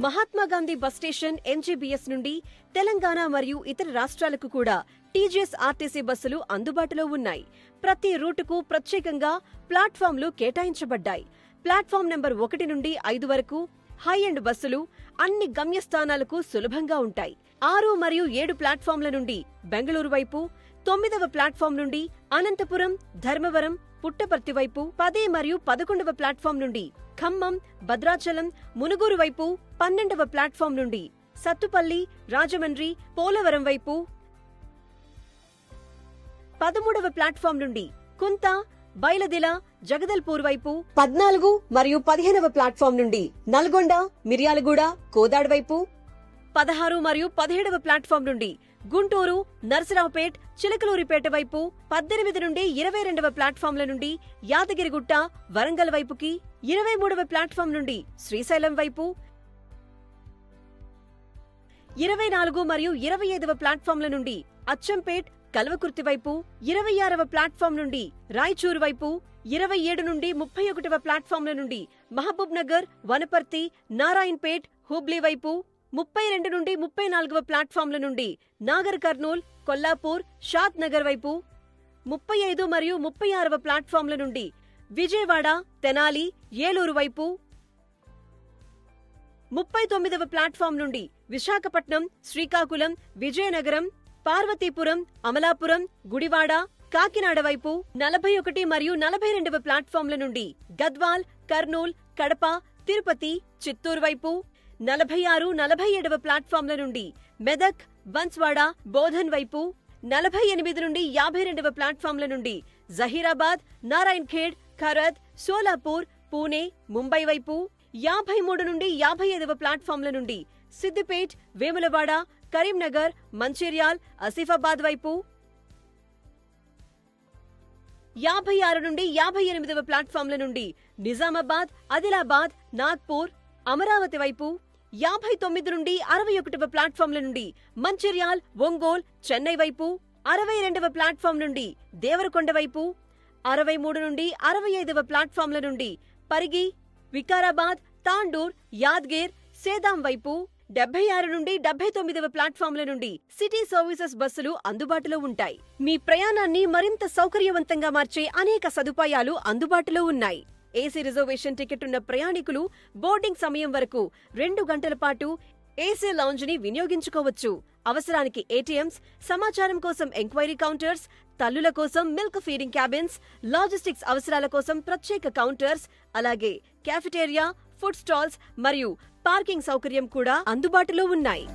Mahatma Gandhi bus station MGBS నుండి తెలంగాణ మరియు ఇతర రాష్ట్రాలకు కూడా టీజీఎస్ ఆర్టీసీ బస్సులు అందుబాటులో ఉన్నాయి. ప్రతి రూటుకు ప్రత్యేకంగా ప్లాట్ఫామ్లు కేటాయించబడ్డాయి. ప్లాట్ఫామ్ నెంబర్ 1 నుండి 5 వరకు హై ఎండ్ బస్సులు అన్ని గమ్యస్థానాలకు సులభంగా ఉంటాయి. 6 మరియు 7 ప్లాట్ఫామ్ల నుండి బెంగళూరు వైపు, 9వ ప్లాట్ఫామ్ నుండి అనంతపురం, ధర్మవరం, పుట్టపర్తి వైపు, 10 మరియు 11వ ప్లాట్ఫామ్ నుండి ఖమ్మం, భద్రాచలం, మునుగోరు వైపు, 12వ ప్లాట్ఫామ్ నుండి సత్తుపల్లి, రాజమండ్రి, పోలవరం వైపు, 13వ ప్లాట్ఫామ్ నుండి కుంత, బైలదిల, జగదల్పూర్ వైపు, 14 మరియు 15వ ప్లాట్ఫామ్ నుండి నల్గొండ, మిర్యాలగూడ, కోదాడ్ వైపు, 16 మరియు 17వ ప్లాట్ఫామ్ నుండి గుంటూరు, నరసరావుపేట్, చిలకలూరిపేట వైపు, 18 నుండి 22వ ప్లాట్ఫామ్ల నుండి యాదగిరిగుట్ట, వరంగల్ వైపుకి, 23వ ప్లాట్ఫామ్ నుండి శ్రీశైలం వైపు, 24 మరియు 25వ ప్లాట్ఫామ్ల నుండి అచ్చంపేట్, కల్వకుర్తి వైపు, 26వ ప్లాట్ఫామ్ నుండి రాయచూరు వైపు, 27 నుండి 31వ ప్లాట్ఫామ్ల నుండి మహబూబ్ నగర్, వనపర్తి, నారాయణపేట్, హుబ్లీ వైపు, 32 నుండి 34వ ప్లాట్ఫామ్ల నుండి నాగర్ కర్నూల్, కొల్లాపూర్, షాద్ నగర్ వైపు, 35 మరియు 36వ ప్లాట్ఫామ్ల నుండి విజయవాడ, తెనాలి, ఏలూరు వైపు, 39వ ప్లాట్ఫామ్ నుండి విశాఖపట్నం, శ్రీకాకుళం, విజయనగరం, పార్వతీపురం, అమలాపురం, గుడివాడ, కాకినాడ వైపు, 41 మరియు 42వ ప్లాట్ఫామ్ల నుండి గద్వాల్, కర్నూల్, కడప, తిరుపతి, చిత్తూరు వైపు, 46, 47వ ప్లాట్ఫామ్ల నుండి మెదక్, బన్స్వాడ, బోధన్ వైపు, 48 నుండి 52వ ప్లాట్ఫామ్ల నుండి జహీరాబాద్, నారాయణఖేడ్, ఖరద్, సోలాపూర్, పూణే, ముంబై వైపు, 53 నుండి 55వ ప్లాట్ఫామ్ల నుండి సిద్దిపేట్, వేములవాడ, కరీంనగర్, మంచిర్యాల్, ఆసిఫాబాద్ వైపు, 56 నుండి 58వ ప్లాట్ఫామ్ల నుండి నిజామాబాద్, ఆదిలాబాద్, నాగ్పూర్, అమరావతి వైపు, 59 నుండి 61వ ప్లాట్ఫామ్ల నుండి మంచిర్యాల్, ఒంగోల్, చెన్నై వైపు, 62వ ప్లాట్ఫామ్ నుండి దేవరకొండ వైపు, 63 నుండి 65వ ప్లాట్ఫామ్ల నుండి పరిగి, వికారాబాద్, తాండూర్, యాద్గీర్, సేదాం వైపు, 76 నుండి 79వ ప్లాట్ఫామ్ల నుండి సిటీ సర్వీసెస్ బస్సులు అందుబాటులో ఉంటాయి. మీ ప్రయాణాన్ని మరింత సౌకర్యవంతంగా మార్చే అనేక సదుపాయాలు అందుబాటులో ఉన్నాయి. ఏసీ రిజర్వేషన్ టికెట్ ఉన్న ప్రయాణికులు బోర్డింగ్ సమయం వరకు 2 గంటల పాటు ఏసీ లౌంజ్ ని వినియోగించుకోవచ్చు. అవసరానికి ఏటీఎంస్, సమాచారం కోసం ఎంక్వైరీ కౌంటర్స్, తల్లుల కోసం మిల్క్ ఫీడింగ్ క్యాబిన్స్, లాజిస్టిక్స్ అవసరాల కోసం ప్రత్యేక కౌంటర్స్, అలాగే క్యాఫెటేరియా, ఫుడ్ స్టాల్స్ మరియు పార్కింగ్ సౌకర్యం కూడా అందుబాటులో ఉన్నాయి.